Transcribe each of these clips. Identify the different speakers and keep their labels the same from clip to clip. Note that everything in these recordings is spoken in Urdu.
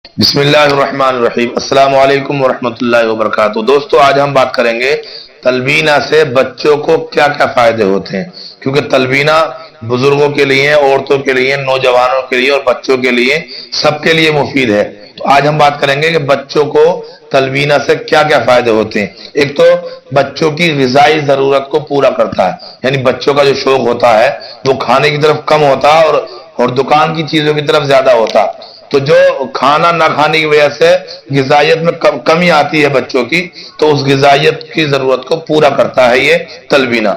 Speaker 1: بسم اللہ الرحمن الرحیم۔ السلام علیکم ورحمۃ اللہ وبرکاتہ۔ دوستو، آج ہم بات کریں گے تلبینہ سے بچوں کو کیا کیا فائدے ہوتے ہیں، کیونکہ تلبینہ بزرگوں کے لیے، عورتوں کے لیے، نوجوانوں کے لیے اور بچوں کے لیے، سب کے لیے مفید ہے۔ تو آج ہم بات کریں گے کہ بچوں کو تلبینہ سے کیا کیا فائدے ہوتے ہیں۔ ایک تو بچوں کی غذائی ضرورت کو پورا کرتا ہے، یعنی بچوں کا جو شوق ہوتا ہے وہ کھانے کی طرف کم ہوتا ہے اور دکان کی چیزوں کی طرف زیادہ ہوتا ہے۔ تو جو کھانا نہ کھانے کی وجہ سے غذائیت میں کمی آتی ہے بچوں کی، تو اس غذائیت کی ضرورت کو پورا کرتا ہے یہ تلبینہ۔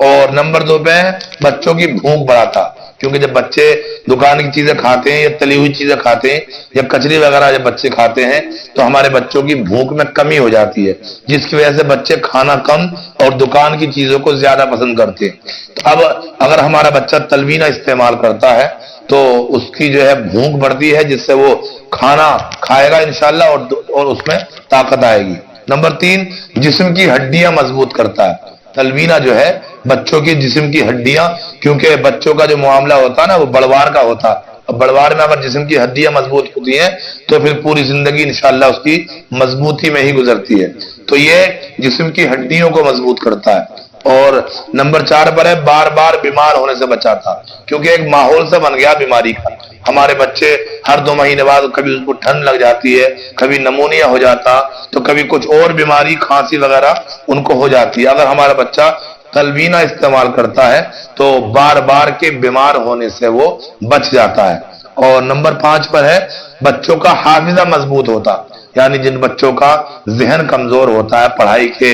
Speaker 1: اور نمبر 2 پہ ہے بچوں کی بھوک بڑھاتا، کیونکہ جب بچے دکان کی چیزیں کھاتے ہیں یا تلی ہوئی چیزیں کھاتے ہیں یا کچری وغیرہ جب بچے کھاتے ہیں تو ہمارے بچوں کی بھوک میں کمی ہو جاتی ہے، جس کی وجہ سے بچے کھانا کم اور دکان کی چیزوں کو زیادہ پسند کرتے ہیں۔ تو اب اگر ہمارا بچہ تلبینہ استعمال کرتا ہے تو اس کی جو ہے بھوک بڑھتی ہے، جس سے وہ کھانا کھائے گا انشاءاللہ اور اس میں طاقت آئے گی۔ نمبر 3، جسم کی ہڈیاں مضبوط کرتا ہے۔ تلبینہ جو ہے بچوں کی جسم کی ہڈیاں، کیونکہ بچوں کا جو معاملہ ہوتا ہے نا وہ بڑوار کا ہوتا ہے، اور بڑوار میں اگر جسم کی ہڈیاں مضبوط ہوتی ہیں تو پھر پوری زندگی انشاءاللہ اس کی مضبوطی میں ہی گزرتی ہے۔ تو یہ جسم کی ہڈیوں کو مضبوط کرتا ہے۔ اور نمبر 4 پر ہے بار بار بیمار ہونے سے بچاتا، کیونکہ ایک ماحول سے بن گیا بیماری کا۔ ہمارے بچے ہر 2 مہینے بعد کبھی اس کو ٹھنڈ لگ جاتی ہے، کبھی نمونیا ہو جاتا، تو کبھی کچھ اور بیماری کھانسی وغیرہ ان کو ہو جاتی ہے۔ اگر ہمارا بچہ تلبینہ استعمال کرتا ہے تو بار بار کے بیمار ہونے سے وہ بچ جاتا ہے۔ اور نمبر 5 پر ہے بچوں کا حافظہ مضبوط ہوتا، یعنی جن بچوں کا ذہن کمزور ہوتا ہے پڑھائی کے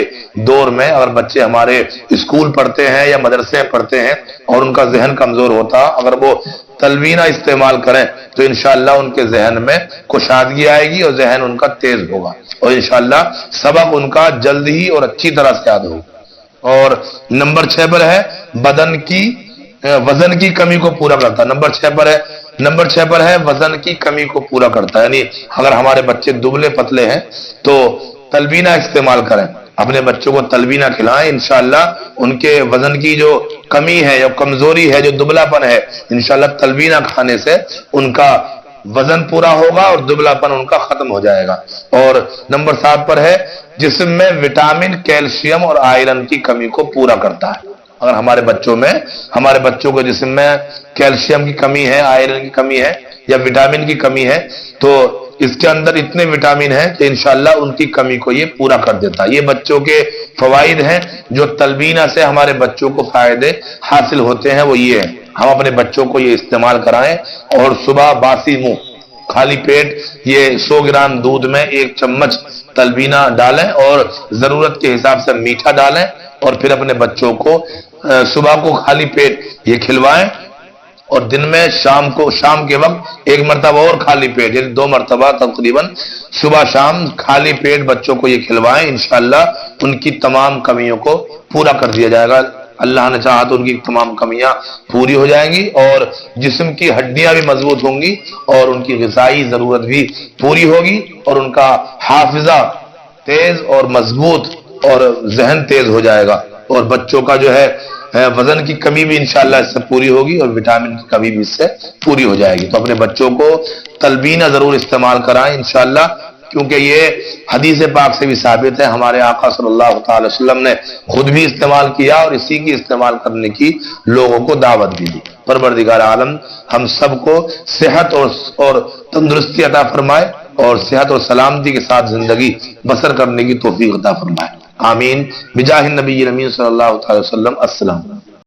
Speaker 1: دور میں، اگر بچے ہمارے اسکول پڑھتے ہیں یا مدرسے پڑھتے ہیں اور ان کا ذہن کمزور ہوتا، اگر وہ تلبینہ استعمال کریں تو انشاءاللہ ان کے ذہن میں کشادگی آئے گی اور ذہن ان کا تیز ہوگا، اور انشاءاللہ سبق ان کا جلد ہی اور اچھی طرح سے یاد ہوگا۔ اور نمبر 6 پر ہے وزن کی کمی کو پورا کرتا۔ نمبر 6 پر ہے وزن کی کمی کو پورا کرتا، یعنی اگر ہمارے بچے دبلے پتلے ہیں تو تلبینہ استعمال کریں، اپنے بچوں کو تلبینہ کھلائیں، انشاءاللہ ان کے وزن کی جو کمی ہے یا کمزوری ہے، جو دبلا پن ہے، انشاءاللہ تلبینہ کھانے سے ان کا وزن پورا ہوگا اور دبلا پن ان کا ختم ہو جائے گا۔ اور نمبر 7 پر ہے جسم میں وٹامن، کیلشیم اور آئرن کی کمی کو پورا کرتا ہے۔ اگر ہمارے بچوں کو جسم میں کیلشیم کی کمی ہے، آئرن کی کمی ہے یا وٹامن کی کمی ہے، تو اس کے اندر اتنے وٹامن ہیں کہ انشاءاللہ ان کی کمی کو یہ پورا کر دیتا ہے۔ یہ بچوں کے فوائد ہیں جو تلبینہ سے ہمارے بچوں کو فائدے حاصل ہوتے ہیں، وہ یہ ہیں۔ ہم اپنے بچوں کو یہ استعمال کرائیں اور صبح باسی منہ خالی پیٹ یہ 100 گرام دودھ میں 1 چمچ تلبینہ ڈالیں اور ضرورت کے حساب سے میٹھا ڈالیں، اور پھر اپنے بچوں کو صبح کو خالی پیٹ یہ کھلوائیں، اور دن میں شام کے وقت 1 مرتبہ اور خالی پیٹ، یعنی 2 مرتبہ تقریباً صبح شام خالی پیٹ بچوں کو یہ کھلوائیں، انشاءاللہ ان کی تمام کمیوں کو پورا کر دیا جائے گا۔ اللہ نے چاہا تو ان کی تمام کمیاں پوری ہو جائیں گی اور جسم کی ہڈیاں بھی مضبوط ہوں گی اور ان کی غذائی ضرورت بھی پوری ہوگی، اور ان کا حافظہ تیز اور مضبوط اور ذہن تیز ہو جائے گا، اور بچوں کا جو ہے وزن کی کمی بھی انشاءاللہ اس سے پوری ہوگی اور وٹامن کی کمی بھی اس سے پوری ہو جائے گی۔ تو اپنے بچوں کو تلبینہ ضرور استعمال کرائیں انشاءاللہ، کیونکہ یہ حدیث پاک سے بھی ثابت ہے، ہمارے آقا صلی اللہ تعالی وسلم نے خود بھی استعمال کیا اور اسی کی استعمال کرنے کی لوگوں کو دعوت بھی دی۔ پروردگار عالم ہم سب کو صحت اور تندرستی عطا فرمائے اور صحت اور سلامتی کے ساتھ زندگی بسر کرنے کی توفیق عطا فرمائے، آمین، بجاہ النبی الامین صلی اللہ تعالی وسلم۔ السلام۔